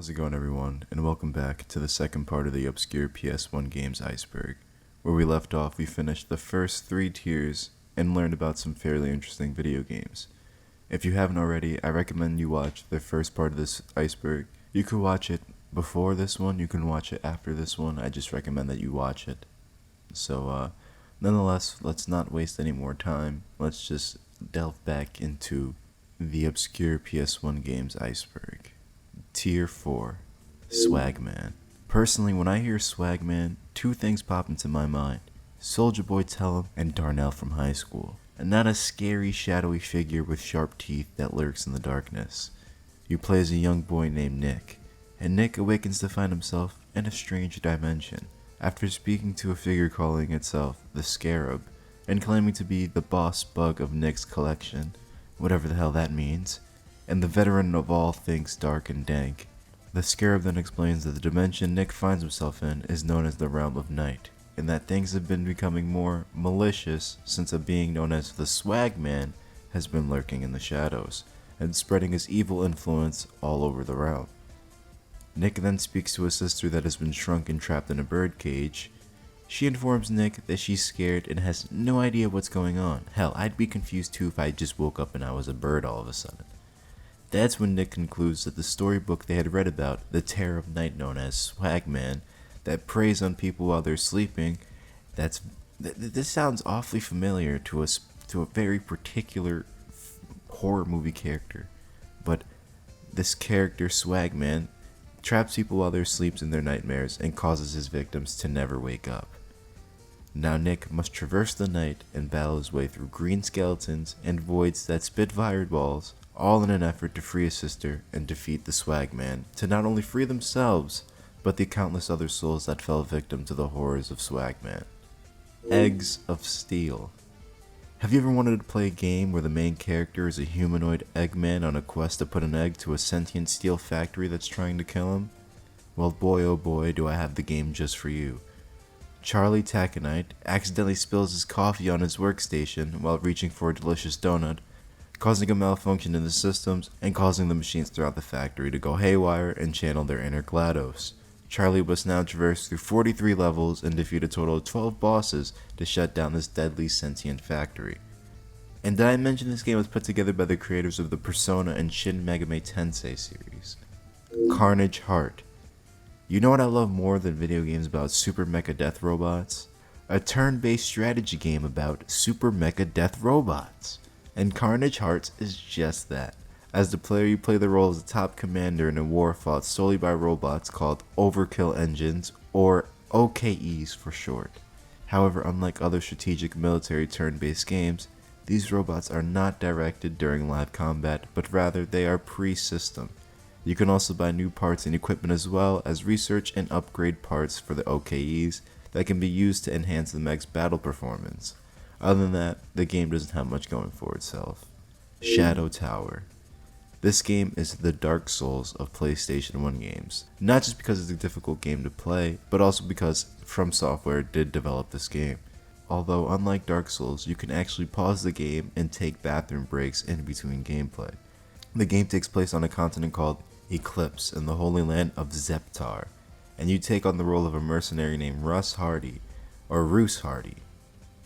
How's it going, everyone, and welcome back to the second part of the obscure PS1 games Iceberg. Where we left off, we finished the first 3 tiers and learned about some fairly interesting video games. If you haven't already, I recommend you watch the first part of this iceberg. You could watch it before this one, you can watch it after this one, I just recommend that you watch it. So, nonetheless, let's not waste any more time, let's just delve back into the obscure PS1 games Iceberg. Tier 4, Swagman. Personally, when I hear Swagman, 2 things pop into my mind. Soulja Boy Tellum and Darnell from high school. And not a scary, shadowy figure with sharp teeth that lurks in the darkness. You play as a young boy named Nick, and Nick awakens to find himself in a strange dimension, after speaking to a figure calling itself the Scarab, and claiming to be the boss bug of Nick's collection, whatever the hell that means, and the veteran of all things dark and dank. The Scarab then explains that the dimension Nick finds himself in is known as the Realm of Night, and that things have been becoming more malicious since a being known as the Swagman has been lurking in the shadows, and spreading his evil influence all over the realm. Nick then speaks to a sister that has been shrunk and trapped in a bird cage. She informs Nick that she's scared and has no idea what's going on. Hell, I'd be confused too if I just woke up and I was a bird all of a sudden. That's when Nick concludes that the storybook they had read about, the terror of night known as Swagman, that preys on people while they're sleeping, this sounds awfully familiar to a very particular horror movie character. But this character, Swagman, traps people while they're asleep in their nightmares and causes his victims to never wake up. Now Nick must traverse the night and battle his way through green skeletons and voids that spit fireballs, all in an effort to free his sister and defeat the Swagman, to not only free themselves, but the countless other souls that fell victim to the horrors of Swagman. Eggs of Steel. Have you ever wanted to play a game where the main character is a humanoid Eggman on a quest to put an egg to a sentient steel factory that's trying to kill him? Well, boy oh boy, do I have the game just for you. Charlie Taconite accidentally spills his coffee on his workstation while reaching for a delicious donut, causing a malfunction in the systems and causing the machines throughout the factory to go haywire and channel their inner GLaDOS. Charlie must now traverse through 43 levels and defeat a total of 12 bosses to shut down this deadly sentient factory. And did I mention this game was put together by the creators of the Persona and Shin Megami Tensei series? Carnage Heart. You know what I love more than video games about super mecha death robots? A turn-based strategy game about super mecha death robots. And Carnage Hearts is just that. As the player, you play the role as a top commander in a war fought solely by robots called Overkill Engines, or OKEs for short. However, unlike other strategic military turn-based games, these robots are not directed during live combat, but rather they are pre-system. You can also buy new parts and equipment as well as research and upgrade parts for the OKEs that can be used to enhance the mech's battle performance. Other than that, the game doesn't have much going for itself. Shadow Tower. This game is the Dark Souls of PlayStation 1 games. Not just because it's a difficult game to play, but also because From Software did develop this game. Although, unlike Dark Souls, you can actually pause the game and take bathroom breaks in between gameplay. The game takes place on a continent called Eclipse in the Holy Land of Zeptar, and you take on the role of a mercenary named Russ Hardy, or Roos Hardy.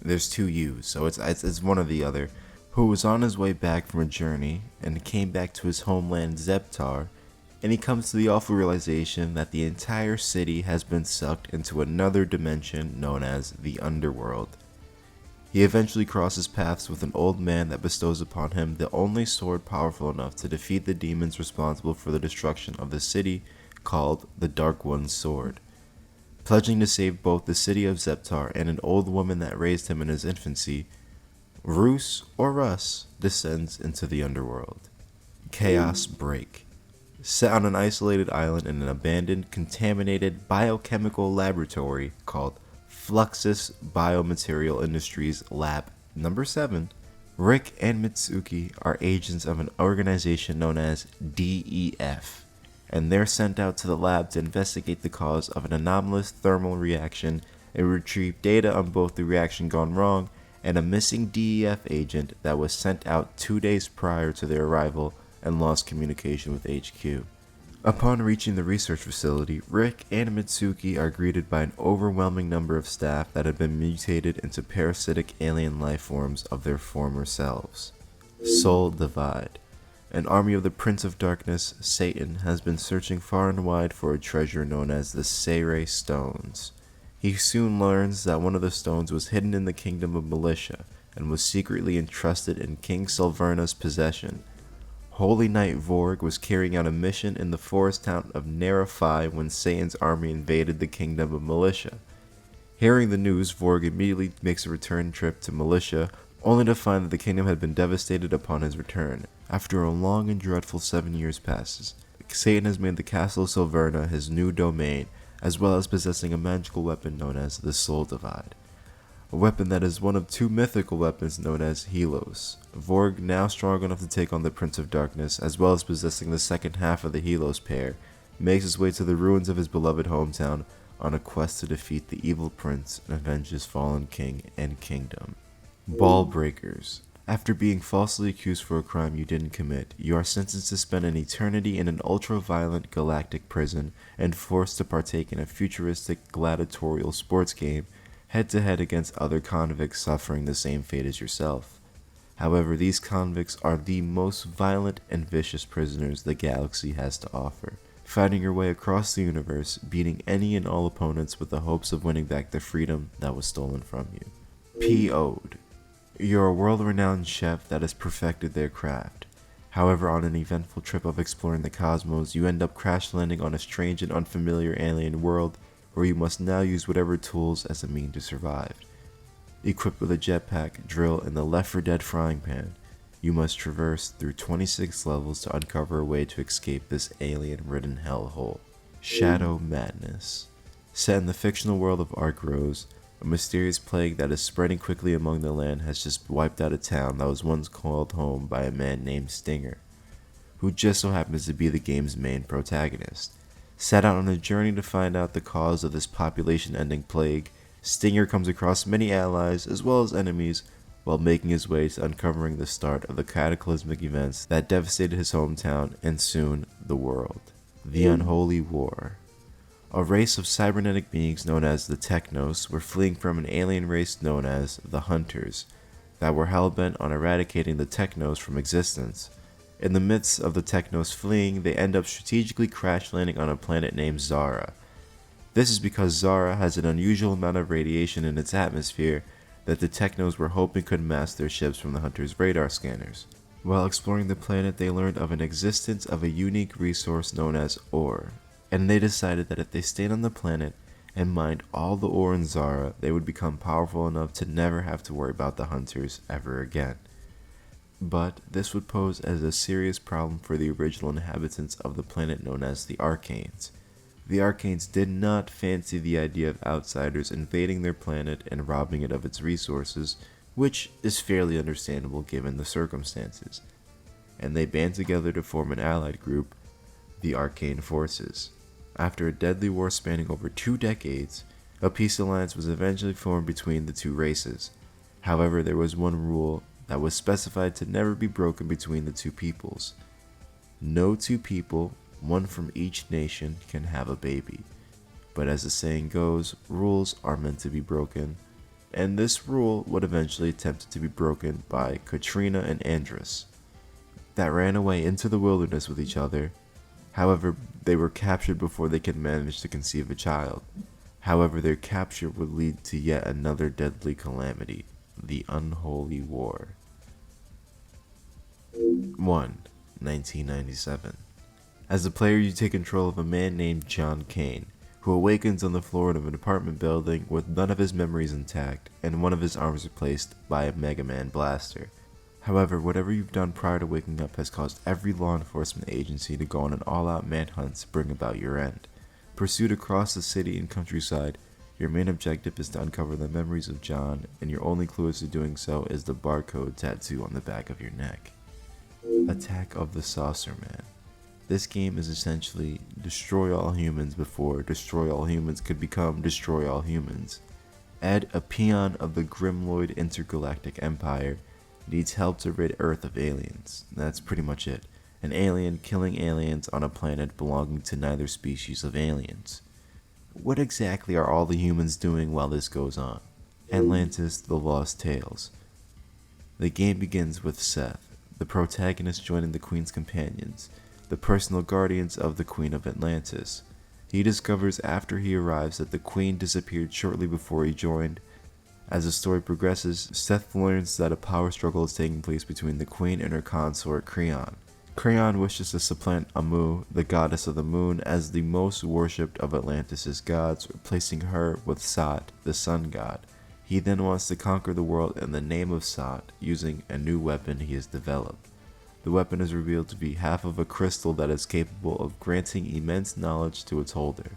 There's 2 U's, so it's one or the other, who was on his way back from a journey and came back to his homeland Zeptar, and he comes to the awful realization that the entire city has been sucked into another dimension known as the Underworld. He eventually crosses paths with an old man that bestows upon him the only sword powerful enough to defeat the demons responsible for the destruction of the city, called the Dark One's Sword. Pledging to save both the city of Zeptar and an old woman that raised him in his infancy, Roos, or Russ, descends into the underworld. Chaos Break. Set on an isolated island in an abandoned, contaminated biochemical laboratory called Fluxus Biomaterial Industries Lab No. 7, Rick and Mitsuki are agents of an organization known as DEF, and they're sent out to the lab to investigate the cause of an anomalous thermal reaction and retrieve data on both the reaction gone wrong and a missing DEF agent that was sent out 2 days prior to their arrival and lost communication with HQ. Upon reaching the research facility, Rick and Mitsuki are greeted by an overwhelming number of staff that have been mutated into parasitic alien life forms of their former selves. Soul Divide. An army of the Prince of Darkness, Satan, has been searching far and wide for a treasure known as the Seirei Stones. He soon learns that one of the stones was hidden in the kingdom of Militia and was secretly entrusted in King Silverna's possession. Holy Knight Vorg was carrying out a mission in the forest town of Narify when Satan's army invaded the kingdom of Militia. Hearing the news, Vorg immediately makes a return trip to Militia, only to find that the kingdom had been devastated upon his return. After a long and dreadful 7 years passes, Satan has made the castle of Silverna his new domain, as well as possessing a magical weapon known as the Soul Divide. A weapon that is one of 2 mythical weapons known as Helos. Vorg, now strong enough to take on the Prince of Darkness, as well as possessing the second half of the Helos pair, makes his way to the ruins of his beloved hometown on a quest to defeat the evil prince and avenge his fallen king and kingdom. Ball Breakers. After being falsely accused for a crime you didn't commit, you are sentenced to spend an eternity in an ultra-violent galactic prison and forced to partake in a futuristic gladiatorial sports game head-to-head against other convicts suffering the same fate as yourself. However, these convicts are the most violent and vicious prisoners the galaxy has to offer, fighting your way across the universe, beating any and all opponents with the hopes of winning back the freedom that was stolen from you. P.O.'d. You're a world-renowned chef that has perfected their craft. However, on an eventful trip of exploring the cosmos, you end up crash-landing on a strange and unfamiliar alien world where you must now use whatever tools as a means to survive. Equipped with a jetpack, drill, and the Left 4 Dead frying pan, you must traverse through 26 levels to uncover a way to escape this alien-ridden hellhole. Shadow Madness. Set in the fictional world of Arkrose, a mysterious plague that is spreading quickly among the land has just wiped out a town that was once called home by a man named Stinger, who just so happens to be the game's main protagonist. Set out on a journey to find out the cause of this population-ending plague, Stinger comes across many allies as well as enemies while making his way to uncovering the start of the cataclysmic events that devastated his hometown and soon the world. The Unholy War. A race of cybernetic beings known as the Technos were fleeing from an alien race known as the Hunters that were hell-bent on eradicating the Technos from existence. In the midst of the Technos fleeing, they end up strategically crash landing on a planet named Zara. This is because Zara has an unusual amount of radiation in its atmosphere that the Technos were hoping could mask their ships from the Hunters' radar scanners. While exploring the planet, they learned of an existence of a unique resource known as ore, and they decided that if they stayed on the planet and mined all the ore in Zara, they would become powerful enough to never have to worry about the Hunters ever again. But this would pose as a serious problem for the original inhabitants of the planet known as the Arcanes. The Arcanes did not fancy the idea of outsiders invading their planet and robbing it of its resources, which is fairly understandable given the circumstances, and they band together to form an allied group, the Arcane Forces. After a deadly war spanning over 2 decades, a peace alliance was eventually formed between the 2 races. However, there was one rule that was specified to never be broken between the 2 peoples. No 2 people, one from each nation, can have a baby. But as the saying goes, rules are meant to be broken, and this rule would eventually attempt to be broken by Katrina and Andrus, that ran away into the wilderness with each other. However, they were captured before they could manage to conceive a child. However, their capture would lead to yet another deadly calamity, the Unholy War. 1. 1997. As a player, you take control of a man named John Kane, who awakens on the floor of an apartment building with none of his memories intact and one of his arms replaced by a Mega Man blaster. However, whatever you've done prior to waking up has caused every law enforcement agency to go on an all-out manhunt to bring about your end. Pursued across the city and countryside, your main objective is to uncover the memories of John, and your only clue to doing so is the barcode tattoo on the back of your neck. Attack of the Saucer Man. This game is essentially destroy all humans before destroy all humans could become destroy all humans. Ed, a peon of the Grimloid Intergalactic Empire, needs help to rid Earth of aliens. That's pretty much it. an alien killing aliens on a planet belonging to neither species of aliens. What exactly are all the humans doing while this goes on? Atlantis: The Lost Tales. The game begins with Seth, the protagonist, joining the Queen's companions, the personal guardians of the Queen of Atlantis. He discovers after he arrives that the Queen disappeared shortly before he joined. As the story progresses, Seth learns that a power struggle is taking place between the Queen and her consort Creon. Creon wishes to supplant Amu, the goddess of the moon, as the most worshipped of Atlantis' gods, replacing her with Sat, the sun god. He then wants to conquer the world in the name of Sat, using a new weapon he has developed. The weapon is revealed to be half of a crystal that is capable of granting immense knowledge to its holder.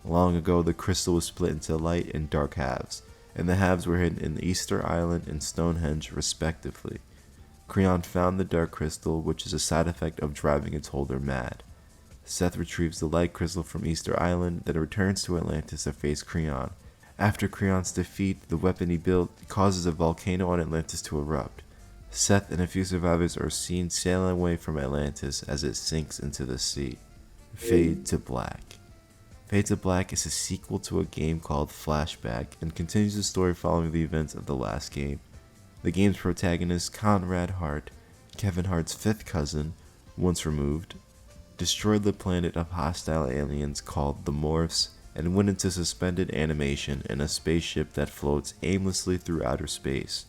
Long ago, the crystal was split into light and dark halves, and the halves were hidden in Easter Island and Stonehenge respectively. Creon found the dark crystal, which is a side effect of driving its holder mad. Seth retrieves the light crystal from Easter Island, then returns to Atlantis to face Creon. After Creon's defeat, the weapon he built causes a volcano on Atlantis to erupt. Seth and a few survivors are seen sailing away from Atlantis as it sinks into the sea. Fade to Black. Fade to Black is a sequel to a game called Flashback and continues the story following the events of the last game. The game's protagonist, Conrad Hart, Kevin Hart's fifth cousin, once removed, destroyed the planet of hostile aliens called the Morphs and went into suspended animation in a spaceship that floats aimlessly through outer space.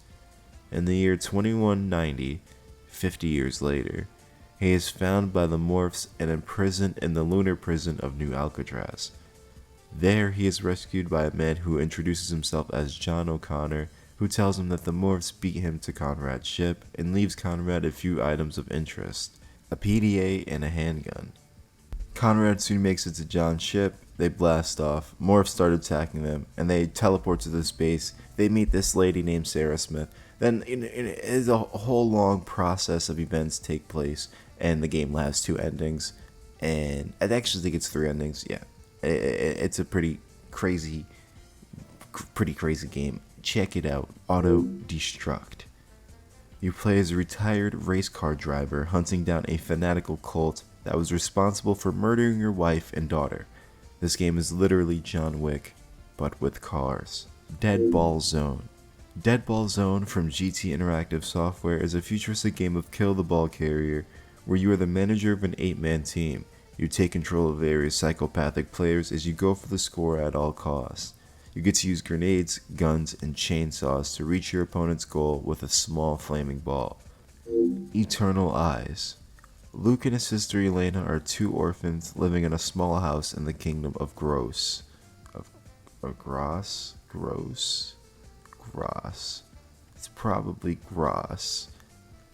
In the year 2190, 50 years later, he is found by the Morphs and imprisoned in the lunar prison of New Alcatraz. There, he is rescued by a man who introduces himself as John O'Connor, who tells him that the Morphs beat him to Conrad's ship and leaves Conrad a few items of interest, a PDA and a handgun. Conrad soon makes it to John's ship. They blast off, Morphs start attacking them, and they teleport to the space. They meet this lady named Sarah Smith. Then a whole long process of events take place, and the game has two endings, and I actually think it's three endings. Yeah, it's a pretty crazy game. Check it out. Auto Destruct. You play as a retired race car driver hunting down a fanatical cult that was responsible for murdering your wife and daughter. This game is literally John Wick, but with cars. Deadball Zone. Deadball Zone from GT Interactive Software is a futuristic game of Kill the Ball Carrier, where you are the manager of an 8-man team. You take control of various psychopathic players as you go for the score at all costs. You get to use grenades, guns, and chainsaws to reach your opponent's goal with a small flaming ball. Eternal Eyes. Luke and his sister Elena are two orphans living in a small house in the kingdom of Gross. Gross. It's probably Gross.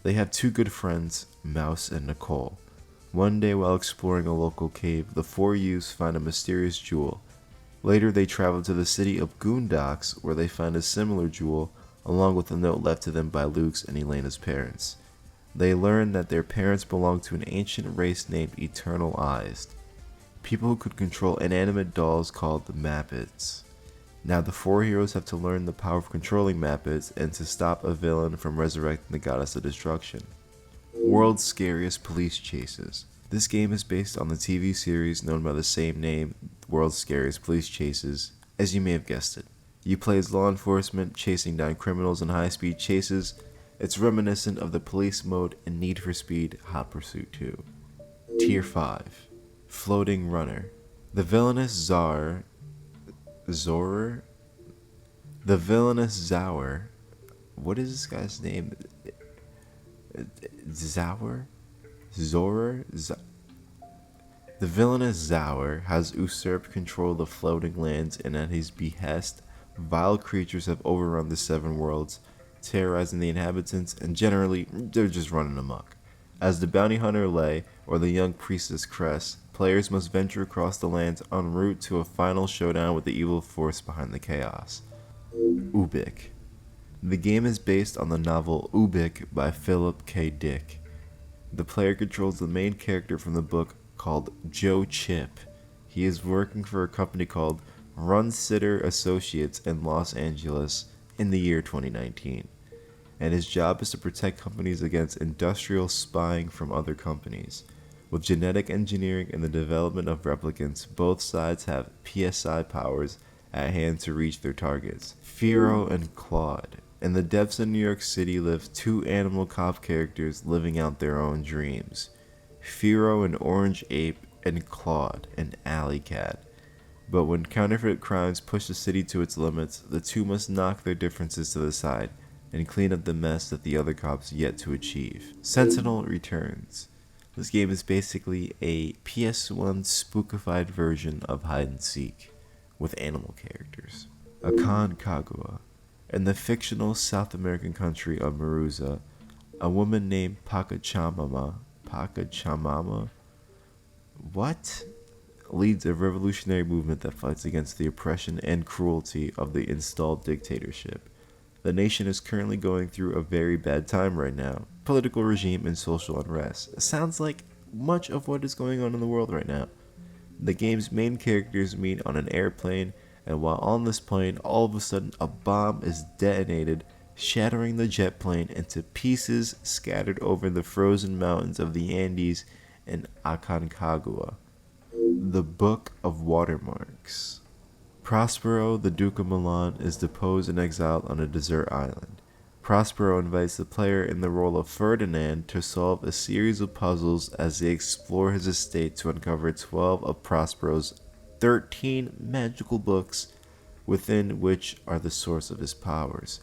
They have two good friends, Mouse and Nicole. One day while exploring a local cave, the four youths find a mysterious jewel. Later they travel to the city of Goondocks, where they find a similar jewel, along with a note left to them by Luke's and Elena's parents. They learn that their parents belong to an ancient race named Eternal Eyes, people who could control inanimate dolls called the Mappets. Now the four heroes have to learn the power of controlling Mappets and to stop a villain from resurrecting the goddess of destruction. World's Scariest Police Chases. This game is based on the TV series known by the same name, World's Scariest Police Chases, as you may have guessed it. You play as law enforcement, chasing down criminals in high-speed chases. It's reminiscent of the police mode in Need for Speed Hot Pursuit 2. Tier 5. Floating Runner. The villainous Zower. What is this guy's name? The villainous Zower has usurped control of the floating lands, and at his behest, vile creatures have overrun the 7 worlds, terrorizing the inhabitants, and generally, they're just running amok. As the bounty hunter Lei, or the young priestess Cress, players must venture across the lands en route to a final showdown with the evil force behind the chaos. Ubik. The game is based on the novel Ubik by Philip K. Dick. The player controls the main character from the book called Joe Chip. He is working for a company called Run Sitter Associates in Los Angeles in the year 2019. and his job is to protect companies against industrial spying from other companies. With genetic engineering and the development of replicants, both sides have PSI powers at hand to reach their targets. Firo and Claude. In the depths of New York City live two animal cop characters living out their own dreams. Firo, an orange ape, and Claude, an alley cat. But when counterfeit crimes push the city to its limits, the two must knock their differences to the side and clean up the mess that the other cops yet to achieve. Sentinel returns. This game is basically a PS1 spookified version of hide and seek, with animal characters. Aconcagua. In the fictional South American country of Maruza, a woman named Pachamama leads a revolutionary movement that fights against the oppression and cruelty of the installed dictatorship. The nation is currently going through a very bad time right now. Political regime and social unrest. It sounds like much of what is going on in the world right now. The game's main characters meet on an airplane, and while on this plane, all of a sudden a bomb is detonated, shattering the jet plane into pieces scattered over the frozen mountains of the Andes in Aconcagua. The Book of Watermarks. Prospero, the Duke of Milan, is deposed and exiled on a desert island. Prospero invites the player in the role of Ferdinand to solve a series of puzzles as they explore his estate to uncover 12 of Prospero's 13 magical books, within which are the source of his powers.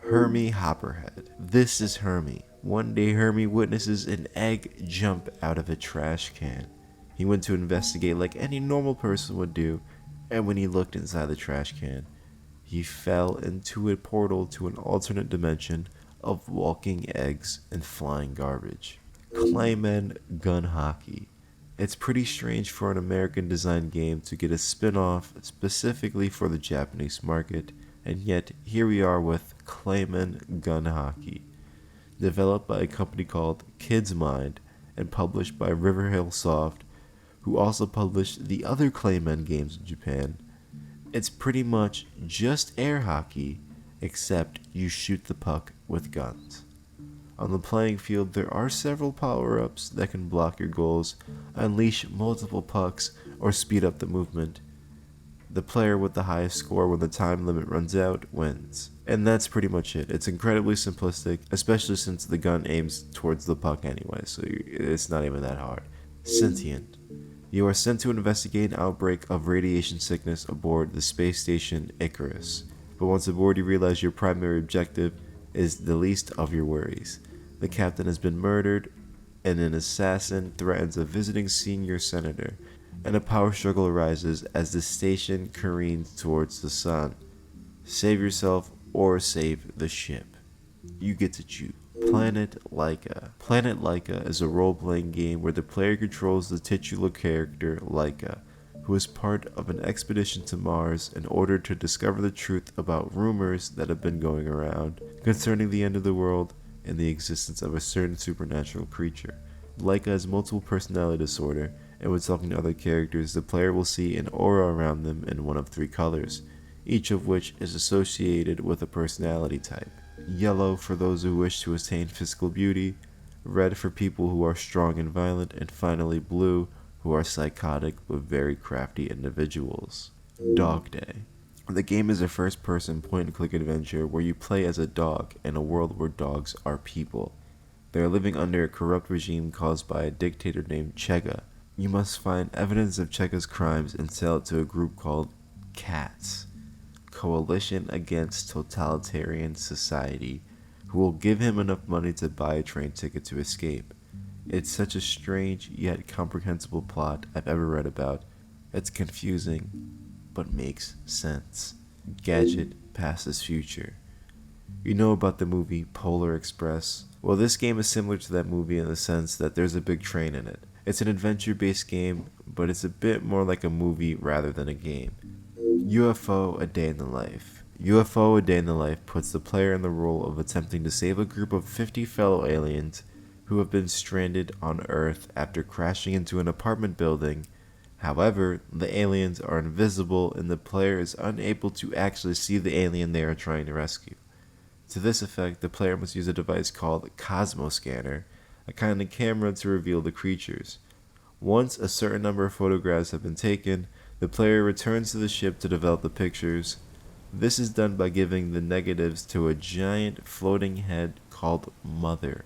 Hermie Hopperhead. This is Hermie. One day Hermie witnesses an egg jump out of a trash can. He went to investigate like any normal person would do, and when he looked inside the trash can, he fell into a portal to an alternate dimension of walking eggs and flying garbage. Clayman Gun Hockey. It's pretty strange for an American designed game to get a spin-off specifically for the Japanese market, and yet here we are with Clayman Gun Hockey. Developed by a company called Kids Mind and published by Riverhill Soft, who also published the other Clayman games in Japan. It's pretty much just air hockey, except you shoot the puck with guns. On the playing field, there are several power-ups that can block your goals, unleash multiple pucks, or speed up the movement. The player with the highest score when the time limit runs out wins. And that's pretty much it. It's incredibly simplistic, especially since the gun aims towards the puck anyway, so it's not even that hard. Sentient. You are sent to investigate an outbreak of radiation sickness aboard the space station Icarus. But once aboard, you realize your primary objective is the least of your worries. The captain has been murdered, and an assassin threatens a visiting senior senator, and a power struggle arises as the station careens towards the sun. Save yourself or save the ship. You get to choose. Planet Laika. Planet Laika is a role-playing game where the player controls the titular character Laika, who is part of an expedition to Mars in order to discover the truth about rumors that have been going around concerning the end of the world and the existence of a certain supernatural creature. Laika has multiple personality disorder, and when talking to other characters, the player will see an aura around them in one of 3 colors, each of which is associated with a personality type. Yellow for those who wish to attain physical beauty, red for people who are strong and violent, and finally blue, who are psychotic but very crafty individuals. Dog Day. The game is a first-person point-and-click adventure where you play as a dog in a world where dogs are people. They are living under a corrupt regime caused by a dictator named Chega. You must find evidence of Chega's crimes and sell it to a group called CATS, Coalition Against Totalitarian Society, who will give him enough money to buy a train ticket to escape. It's such a strange yet comprehensible plot I've ever read about. It's confusing, but makes sense. Gadget passes future. You know about the movie Polar Express? Well, this game is similar to that movie in the sense that there's a big train in it. It's an adventure-based game, but it's a bit more like a movie rather than a game. UFO A Day in the Life. UFO A Day in the Life puts the player in the role of attempting to save a group of 50 fellow aliens who have been stranded on Earth after crashing into an apartment building. However, the aliens are invisible and the player is unable to actually see the alien they are trying to rescue. To this effect, the player must use a device called Cosmoscanner, a kind of camera to reveal the creatures. Once a certain number of photographs have been taken, the player returns to the ship to develop the pictures. This is done by giving the negatives to a giant floating head called Mother.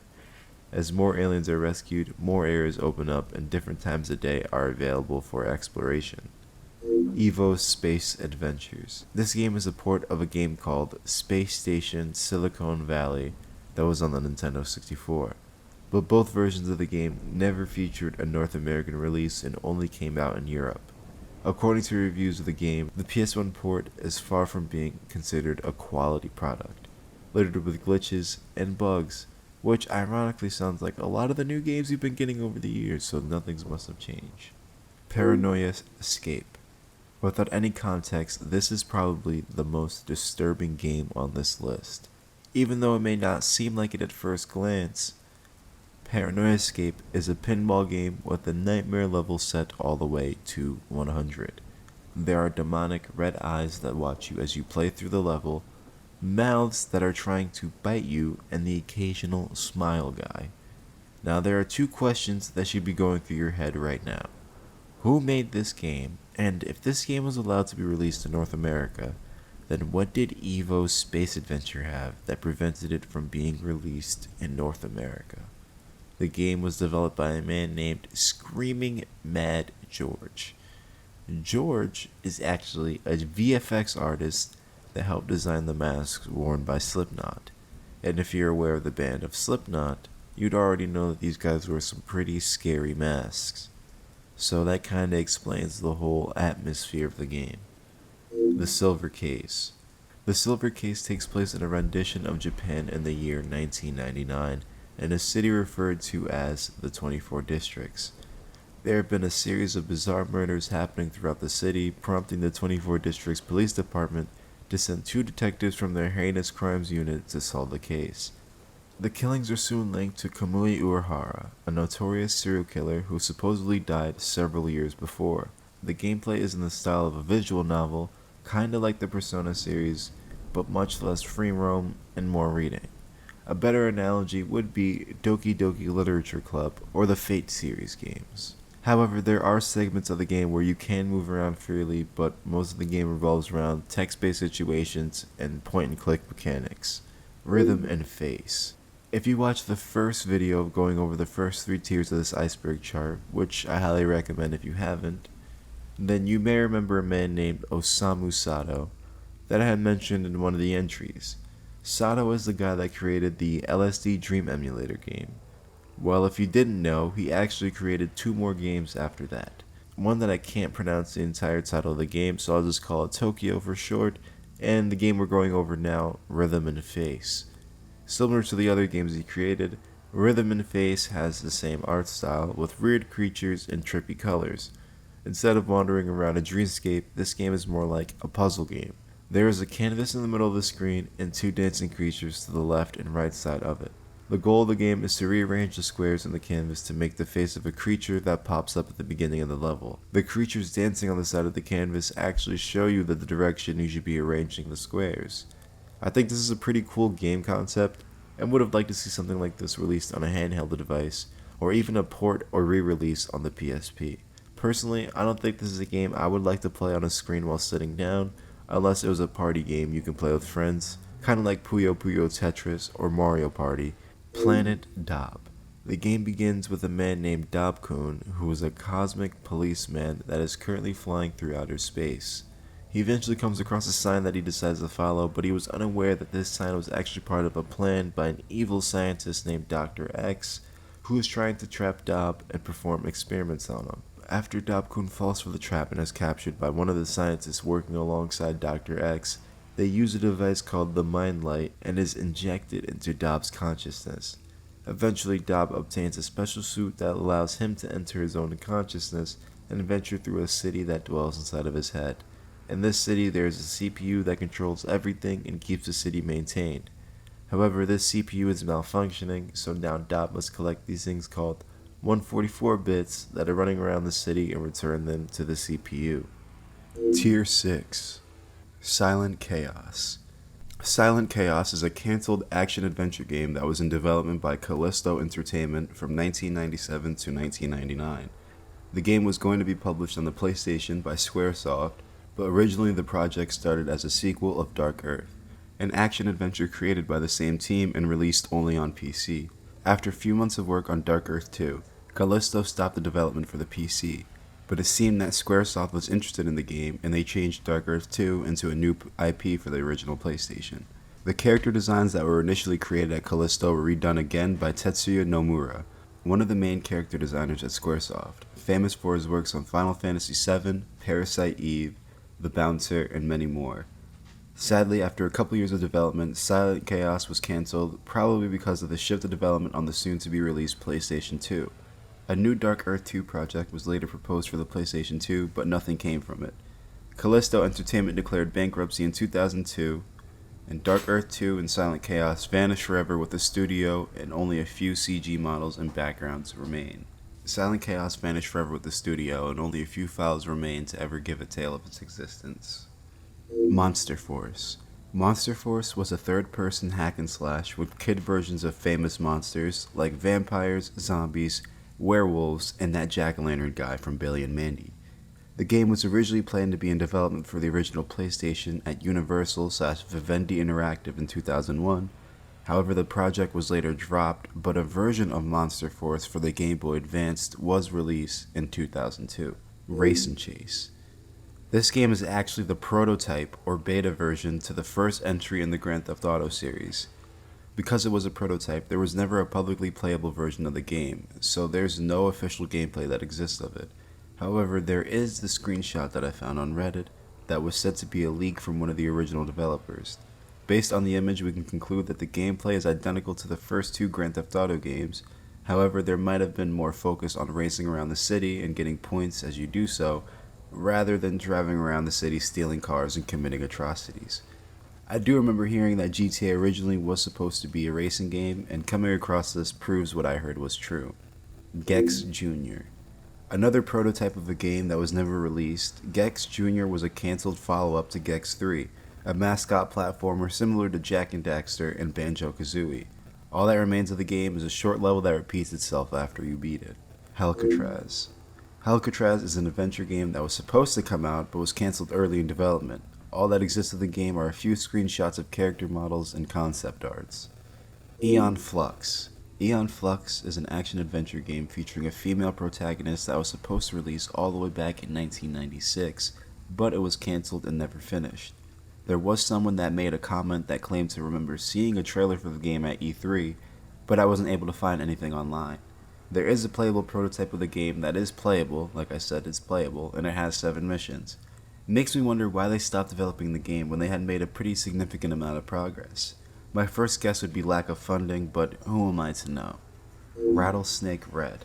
As more aliens are rescued, more areas open up and different times of day are available for exploration. Evo Space Adventures. This game is a port of a game called Space Station Silicon Valley that was on the Nintendo 64. But both versions of the game never featured a North American release and only came out in Europe. According to reviews of the game, the PS1 port is far from being considered a quality product, littered with glitches and bugs, which ironically sounds like a lot of the new games you've been getting over the years, so nothing must have changed. Paranoia Escape. Without any context, this is probably the most disturbing game on this list. Even though it may not seem like it at first glance, Paranoia Escape is a pinball game with a nightmare level set all the way to 100. There are demonic red eyes that watch you as you play through the level, mouths that are trying to bite you, and the occasional smile guy. Now there are two questions that should be going through your head right now. Who made this game? And if this game was allowed to be released in North America, then what did Evo's Space Adventure have that prevented it from being released in North America? The game was developed by a man named Screaming Mad George. George is actually a VFX artist that helped design the masks worn by Slipknot. And if you're aware of the band of Slipknot, you'd already know that these guys wear some pretty scary masks. So that kinda explains the whole atmosphere of the game. The Silver Case. The Silver Case takes place in a rendition of Japan in the year 1999, in a city referred to as the 24 Districts. There have been a series of bizarre murders happening throughout the city, prompting the 24 Districts Police Department to send 2 detectives from their heinous crimes unit to solve the case. The killings are soon linked to Kamui Urahara, a notorious serial killer who supposedly died several years before. The gameplay is in the style of a visual novel, kinda like the Persona series, but much less free roam and more reading. A better analogy would be Doki Doki Literature Club or the Fate series games. However, there are segments of the game where you can move around freely, but most of the game revolves around text-based situations and point-and-click mechanics. Rhythm and Face. If you watch the first video going over the first 3 tiers of this iceberg chart, which I highly recommend if you haven't, then you may remember a man named Osamu Sato that I had mentioned in one of the entries. Sato is the guy that created the LSD Dream Emulator game. Well, if you didn't know, he actually created 2 more games after that. One that I can't pronounce the entire title of the game, so I'll just call it Tokyo for short, and the game we're going over now, Rhythm and Face. Similar to the other games he created, Rhythm and Face has the same art style with weird creatures and trippy colors. Instead of wandering around a dreamscape, this game is more like a puzzle game. There is a canvas in the middle of the screen and 2 dancing creatures to the left and right side of it. The goal of the game is to rearrange the squares in the canvas to make the face of a creature that pops up at the beginning of the level. The creatures dancing on the side of the canvas actually show you the direction you should be arranging the squares. I think this is a pretty cool game concept, and would have liked to see something like this released on a handheld device, or even a port or re-release on the PSP. Personally, I don't think this is a game I would like to play on a screen while sitting down, unless it was a party game you can play with friends, kinda like Puyo Puyo Tetris or Mario Party. Planet Dob. The game begins with a man named Dob-kun, who is a cosmic policeman that is currently flying through outer space. He eventually comes across a sign that he decides to follow, but he was unaware that this sign was actually part of a plan by an evil scientist named Dr. X, who is trying to trap Dob and perform experiments on him. After Dob-kun falls for the trap and is captured by one of the scientists working alongside Dr. X, they use a device called the Mind Light and is injected into Dob's consciousness. Eventually, Dob obtains a special suit that allows him to enter his own consciousness and venture through a city that dwells inside of his head. In this city, there is a CPU that controls everything and keeps the city maintained. However, this CPU is malfunctioning, so now Dob must collect these things called 144 bits that are running around the city and return them to the CPU. Tier 6. Silent Chaos. Silent Chaos is a cancelled action-adventure game that was in development by Callisto Entertainment from 1997 to 1999. The game was going to be published on the PlayStation by Squaresoft, but originally the project started as a sequel of Dark Earth, an action-adventure created by the same team and released only on PC. After a few months of work on Dark Earth 2, Callisto stopped the development for the PC, but it seemed that Squaresoft was interested in the game and they changed Dark Earth 2 into a new IP for the original PlayStation. The character designs that were initially created at Callisto were redone again by Tetsuya Nomura, one of the main character designers at Squaresoft, famous for his works on Final Fantasy VII, Parasite Eve, The Bouncer, and many more. Sadly, after a couple years of development, Silent Chaos was cancelled, probably because of the shift of development on the soon-to-be-released PlayStation 2. A new Dark Earth 2 project was later proposed for the PlayStation 2, but nothing came from it. Callisto Entertainment declared bankruptcy in 2002, and Dark Earth 2 and Silent Chaos vanished forever with the studio and only a few CG models and backgrounds remain. Silent Chaos vanished forever with the studio and only a few files remain to ever give a tale of its existence. Monster Force. Monster Force was a third-person hack-and-slash with kid versions of famous monsters like vampires, zombies, werewolves, and that jack-o'-lantern guy from Billy and Mandy. The game was originally planned to be in development for the original PlayStation at Universal/Vivendi Interactive in 2001. However, the project was later dropped, but a version of Monster Force for the Game Boy Advance was released in 2002. Race and Chase. This game is actually the prototype or beta version to the first entry in the Grand Theft Auto series. Because it was a prototype, there was never a publicly playable version of the game, so there's no official gameplay that exists of it. However, there is the screenshot that I found on Reddit that was said to be a leak from one of the original developers. Based on the image, we can conclude that the gameplay is identical to the first two Grand Theft Auto games. However, there might have been more focus on racing around the city and getting points as you do so, rather than driving around the city stealing cars and committing atrocities. I do remember hearing that GTA originally was supposed to be a racing game, and coming across this proves what I heard was true. Gex Jr. Another prototype of a game that was never released, Gex Jr. was a cancelled follow-up to Gex 3, a mascot platformer similar to Jak and Daxter and Banjo-Kazooie. All that remains of the game is a short level that repeats itself after you beat it. Helcatraz. Helcatraz is an adventure game that was supposed to come out but was cancelled early in development. All that exists of the game are a few screenshots of character models and concept arts. Aeon Flux. Aeon Flux is an action-adventure game featuring a female protagonist that was supposed to release all the way back in 1996, but it was cancelled and never finished. There was someone that made a comment that claimed to remember seeing a trailer for the game at E3, but I wasn't able to find anything online. There is a playable prototype of the game that is playable, like I said, it's playable, and it has 7 missions. It makes me wonder why they stopped developing the game when they had made a pretty significant amount of progress. My first guess would be lack of funding, but who am I to know? Rattlesnake Red.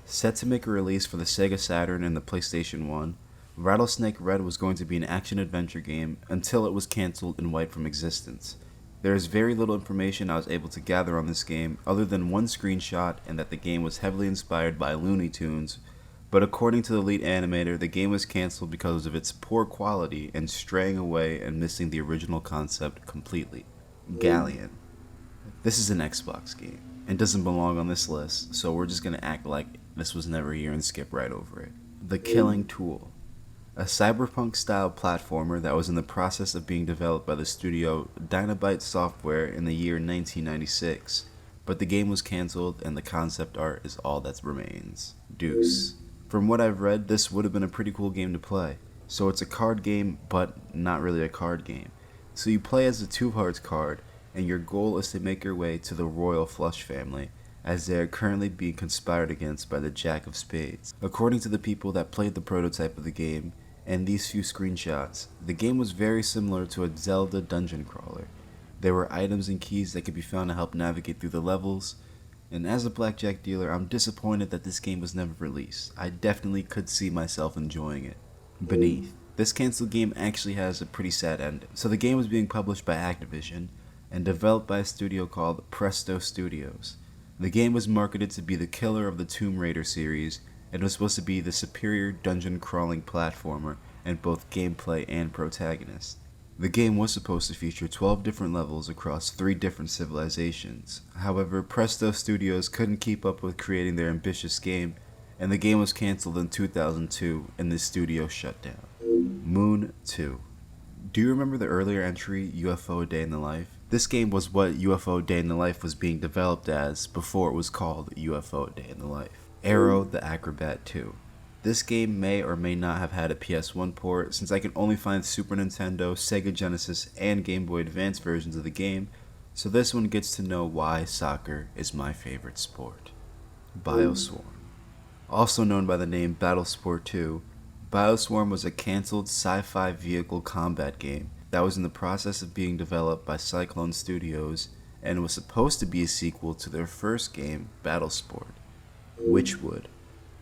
Set to make a release for the Sega Saturn and the PlayStation 1, Rattlesnake Red was going to be an action-adventure game until it was cancelled and wiped from existence. There is very little information I was able to gather on this game other than one screenshot and that the game was heavily inspired by Looney Tunes, but according to the lead animator, the game was cancelled because of its poor quality and straying away and missing the original concept completely. Galleon. This is an Xbox game and doesn't belong on this list, so we're just going to act like this was never here and skip right over it. The Killing Tool. A cyberpunk-style platformer that was in the process of being developed by the studio Dynabyte Software in the year 1996, but the game was cancelled and the concept art is all that remains. Deuce. From what I've read, this would have been a pretty cool game to play. So it's a card game, but not really a card game. So you play as the Two Hearts card, and your goal is to make your way to the Royal Flush family, as they are currently being conspired against by the Jack of Spades. According to the people that played the prototype of the game, and these few screenshots, the game was very similar to a Zelda dungeon crawler. There were items and keys that could be found to help navigate through the levels, and as a blackjack dealer, I'm disappointed that this game was never released. I definitely could see myself enjoying it. Beneath. This cancelled game actually has a pretty sad ending. So the game was being published by Activision, and developed by a studio called Presto Studios. The game was marketed to be the killer of the Tomb Raider series, and was supposed to be the superior dungeon crawling platformer in both gameplay and protagonist. The game was supposed to feature 12 different levels across 3 different civilizations. However, Presto Studios couldn't keep up with creating their ambitious game, and the game was cancelled in 2002 and the studio shut down. Moon 2. Do you remember the earlier entry, UFO A Day in the Life? This game was what UFO A Day in the Life was being developed as before it was called UFO A Day in the Life. Arrow the Acrobat 2. This game may or may not have had a PS1 port, since I can only find Super Nintendo, Sega Genesis, and Game Boy Advance versions of the game, so this one gets to know why soccer is my favorite sport. Bioswarm. Also known by the name Battlesport 2, Bioswarm was a cancelled sci-fi vehicle combat game that was in the process of being developed by Cyclone Studios and was supposed to be a sequel to their first game, Battlesport. Witchwood,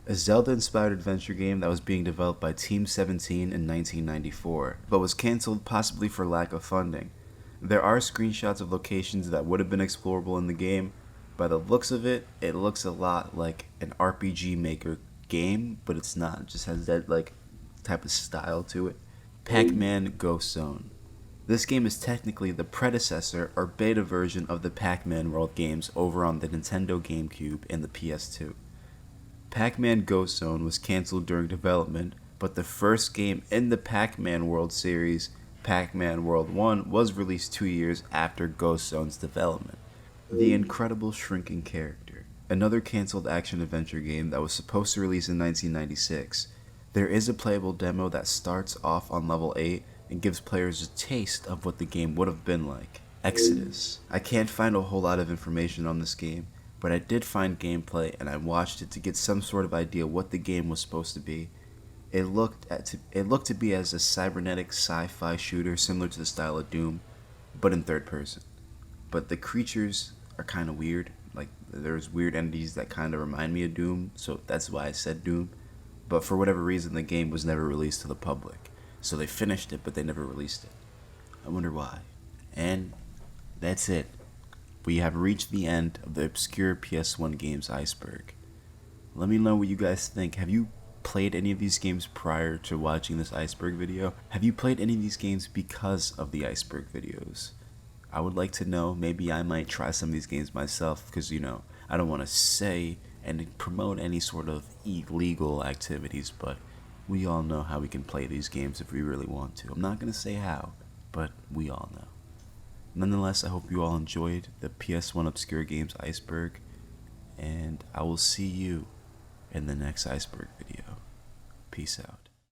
a Zelda-inspired adventure game that was being developed by Team 17 in 1994, but was cancelled possibly for lack of funding. There are screenshots of locations that would have been explorable in the game. By the looks of it, it looks a lot like an RPG Maker game, but it's not. It just has that type of style to it. Pac-Man Ghost Zone. This game is technically the predecessor or beta version of the Pac-Man World games over on the Nintendo GameCube and the PS2. Pac-Man Ghost Zone was cancelled during development, but the first game in the Pac-Man World series, Pac-Man World 1, was released 2 years after Ghost Zone's development. The Incredible Shrinking Character, another cancelled action-adventure game that was supposed to release in 1996. There is a playable demo that starts off on level 8 and gives players a taste of what the game would have been like. Exodus. I can't find a whole lot of information on this game, but I did find gameplay and I watched it to get some sort of idea what the game was supposed to be. It looked to be as a cybernetic sci-fi shooter similar to the style of Doom, but in third person. But the creatures are kind of weird. Like, there's weird entities that kind of remind me of Doom, so that's why I said Doom. But for whatever reason, the game was never released to the public. So they finished it, but they never released it. I wonder why. And that's it. We have reached the end of the obscure PS1 games Iceberg. Let me know what you guys think. Have you played any of these games prior to watching this Iceberg video? Have you played any of these games because of the Iceberg videos? I would like to know. Maybe I might try some of these games myself because, I don't want to say and promote any sort of illegal activities, but we all know how we can play these games if we really want to. I'm not going to say how, but we all know. Nonetheless, I hope you all enjoyed the PS1 Obscure Games Iceberg, and I will see you in the next Iceberg video. Peace out.